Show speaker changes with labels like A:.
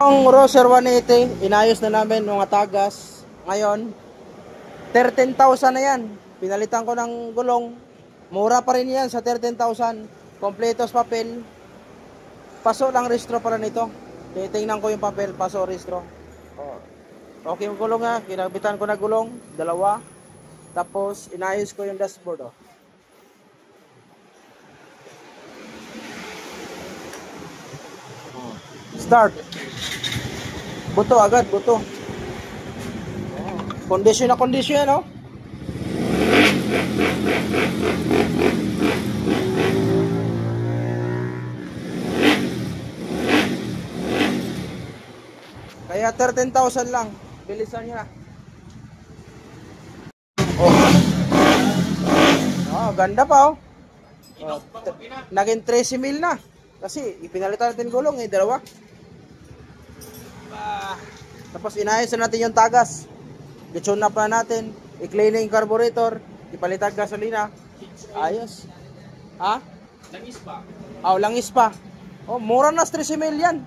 A: Ang Roser 180, inayos na namin mga tagas. Ngayon, 13,000 na yan. Pinalitan ko ng gulong. Mura pa rin yan sa 13,000. Kompletos papel. Paso lang restro para nito. Titingnan ko yung papel, paso restro. Okay yung gulong nga. Kinabitan ko na gulong. Dalawa. Tapos, inayos ko yung dashboard. Start. Buto agad, buto. Kondisyon na kondisyon, no? Kaya 13,000 lang. Bilisan nyo na. Ganda pa, oh. Naging 13,000 na. Kasi ipinalitan natin gulong, dalawa. Tapos inayos na natin yung tagas. Gitsun up na natin. I-cleaning carburetor. Ipalitan gasolina. Ayos. Ha?
B: Langis pa.
A: Langis pa. Mura na 13,000 yan.